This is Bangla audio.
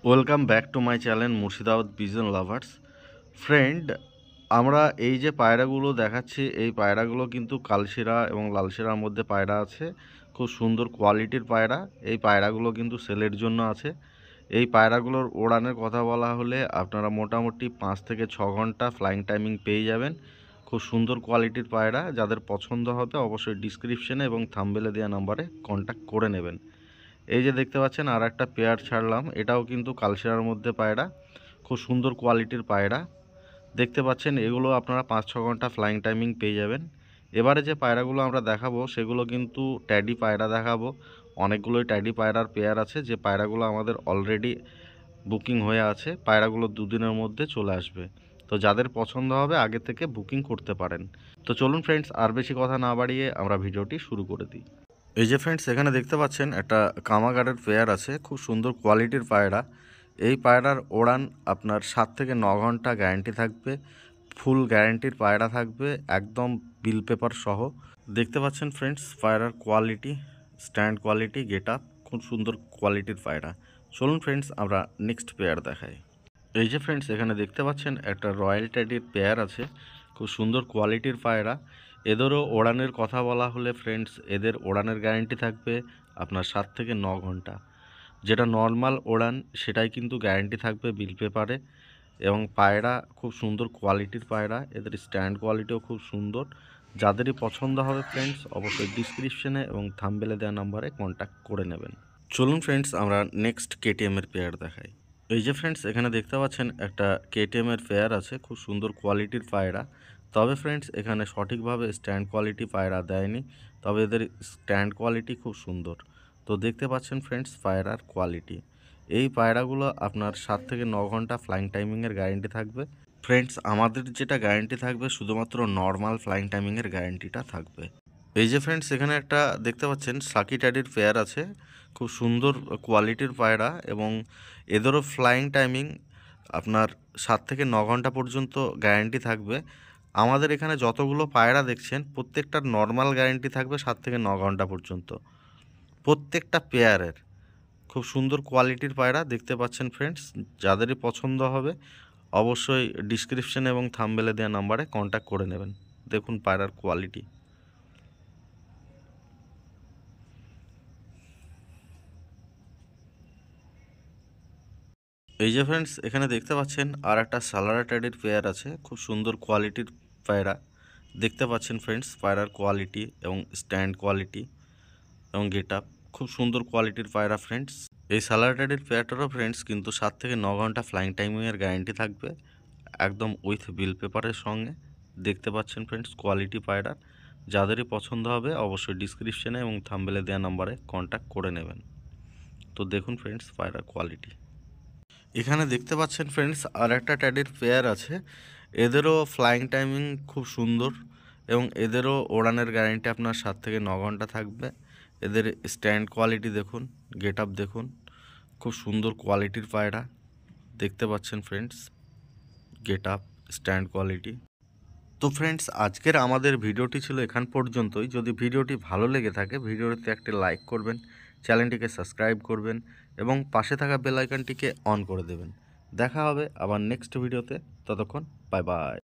Welcome back to my channel Murshidabad pigeon lovers. Friend, আমরা এই যে পায়রাগুলো দেখাচ্ছি, এই পায়রাগুলো কিন্তু কালশিরা এবং লালশিরার মধ্যে পায়রা আছে। খুব সুন্দর কোয়ালিটির পায়রা। এই পায়রাগুলো কিন্তু সেলের জন্য আছে। এই পায়রাগুলোর ওড়ানের কথা বলা হলে আপনারা মোটামুটি 5 থেকে 6 ঘন্টা ফ্লাইং টাইমিং পেয়ে যাবেন। খুব সুন্দর কোয়ালিটির পায়রা। যাদের পছন্দ হবে অবশ্যই ডিসক্রিপশনে এবং থাম্বনেলে দেওয়া নাম্বারে কন্ট্যাক্ট করে নেবেন। এই যে দেখতে পাচ্ছেন আর একটা পেয়ার ছাড়লাম, এটাও কিন্তু কালশিরার মধ্যে পায়রা। খুব সুন্দর কোয়ালিটির পায়রা দেখতে পাচ্ছেন। এগুলো আপনারা 5-6 ঘন্টা ফ্লাইং টাইমিং পেয়ে যাবেন। এবারে যে পায়রাগুলো আমরা দেখাবো সেগুলো কিন্তু ট্যাডি পায়রা দেখাবো। অনেকগুলোই ট্যাডি পায়রার পেয়ার আছে, যে পায়রাগুলো আমাদের অলরেডি বুকিং হয়ে আছে। পায়রাগুলো দুদিনের মধ্যে চলে আসবে। তো যাদের পছন্দ হবে আগে থেকে বুকিং করতে পারেন। তো চলুন ফ্রেন্ডস, আর বেশি কথা না বাড়িয়ে আমরা ভিডিওটি শুরু করে দিই। এই যে ফ্রেন্ডস, এখানে দেখতে পাচ্ছেন একটা কামাগারের পেয়ার আছে, খুব সুন্দর কোয়ালিটির পায়রা। এই পায়রার ওড়ান আপনার 7 থেকে 9 ঘন্টা গ্যারান্টি থাকবে। ফুল গ্যারান্টির পায়রা থাকবে, একদম বিল পেপার সহ। দেখতে পাচ্ছেন ফ্রেন্ডস পায়রার quality, stand quality, get up, খুব সুন্দর কোয়ালিটির পায়রা। চলুন ফ্রেন্ডস আমরা নেক্সট পেয়ার দেখাই। এই যে ফ্রেন্ডস, এখানে দেখতে পাচ্ছেন একটা রয়্যাল ট্যাডির পেয়ার আছে, খুব সুন্দর কোয়ালিটির পায়রা। এদেরও ওড়ানের কথা বলা হলে ফ্রেন্ডস, এদের ওড়ানের গ্যারান্টি থাকবে আপনার 7 থেকে 9 ঘন্টা। যেটা নর্মাল ওড়ান সেটাই কিন্তু গ্যারান্টি থাকবে বিল পেপারে। এবং পায়রা খুব সুন্দর কোয়ালিটির পায়রা, এদের স্ট্যান্ড কোয়ালিটিও খুব সুন্দর। যাদেরই পছন্দ হবে ফ্রেন্ডস অবশ্যই ডিসক্রিপশনে এবং থাম্বনেলে দেওয়া নাম্বারে কন্ট্যাক্ট করে নেবেন। চলুন ফ্রেন্ডস আমরা নেক্সট কেটিএমের পেয়ার দেখাই। এই যে ফ্রেন্ডস, এখানে দেখতে পাচ্ছেন একটা কেটিএমের পেয়ার আছে, খুব সুন্দর কোয়ালিটির পায়রা। তবে ফ্রেন্ডস এখানে সঠিকভাবে স্ট্যান্ড কোয়ালিটি পায়রা দেয়নি, তবে এদের স্ট্যান্ড কোয়ালিটি খুব সুন্দর। তো দেখতে পাচ্ছেন ফ্রেন্ডস পায়রার কোয়ালিটি। এই পায়রাগুলো আপনার 7 থেকে 9 ঘন্টা ফ্লাইং টাইমিংয়ের গ্যারেন্টি থাকবে। ফ্রেন্ডস আমাদের যেটা গ্যারেন্টি থাকবে শুধুমাত্র নর্মাল ফ্লাইং টাইমিংয়ের গ্যারেন্টিটা থাকবে। এই যে ফ্রেন্ডস, এখানে একটা দেখতে পাচ্ছেন সাকি ট্যাডির পেয়ার আছে, খুব সুন্দর কোয়ালিটির পায়রা। এবং এদেরও ফ্লাইং টাইমিং আপনার 7 থেকে 9 ঘন্টা পর্যন্ত গ্যারেন্টি থাকবে। আমাদের এখানে যতগুলো পায়রা দেখছেন প্রত্যেকটার নর্মাল গ্যারেন্টি থাকবে 7 থেকে 9 ঘন্টা পর্যন্ত, প্রত্যেকটা পেয়ারের। খুব সুন্দর কোয়ালিটির পায়রা দেখতে পাচ্ছেন ফ্রেন্ডস। যাদেরই পছন্দ হবে অবশ্যই ডিসক্রিপশন এবং থাম্বনেলে দেওয়া নাম্বারে কন্ট্যাক্ট করে নেবেন। দেখুন পায়রার কোয়ালিটি। এই যে ফ্রেন্ডস, এখানে দেখতে পাচ্ছেন আর একটা সালারা ট্যাডির পেয়ার আছে, খুব সুন্দর কোয়ালিটির পায়রা। দেখতে পাচ্ছেন ফ্রেন্ডস পায়রার কোয়ালিটি এবং স্ট্যান্ড কোয়ালিটি এবং গেট আপ, খুব সুন্দর কোয়ালিটির পায়রা ফ্রেন্ডস। এই সালারা ট্যাডির পেয়ারটারও ফ্রেন্ডস কিন্তু 7 থেকে 9 ঘন্টা ফ্লাইং টাইমিংয়ের গ্যারান্টি থাকবে, একদম উইথ বিল পেপারের সঙ্গে। দেখতে পাচ্ছেন ফ্রেন্ডস কোয়ালিটি পায়রার। যাদেরই পছন্দ হবে অবশ্যই ডিসক্রিপশনে এবং থাম্বনেলে দেওয়া নাম্বারে কন্ট্যাক্ট করে নেবেন। তো দেখুন ফ্রেন্ডস পায়রার কোয়ালিটি। এখানে দেখতে পাচ্ছেন ফ্রেন্ডস আর একটা ট্যাডির পেয়ার আছে, এদেরও ফ্লাইং টাইমিং খুব সুন্দর এবং এদেরও ওড়ানের গ্যারান্টি আপনার 7 থেকে 9 ঘন্টা থাকবে। এদের স্ট্যান্ড কোয়ালিটি দেখুন, গেট আপ দেখুন, খুব সুন্দর কোয়ালিটির পায়রা। দেখতে পাচ্ছেন friends get up, stand quality. তো ফ্রেন্ডস আজকের আমাদের ভিডিওটি ছিল এখান পর্যন্তই। যদি ভিডিওটি ভালো লেগে থাকে ভিডিওটিতে একটি লাইক করবেন, চ্যানেলটিকে সাবস্ক্রাইব করবেন এবং পাশে থাকা বেল আইকনটিকে অন করে দেবেন। দেখা হবে আবার নেক্সট ভিডিওতে। ততক্ষণ বাই বাই।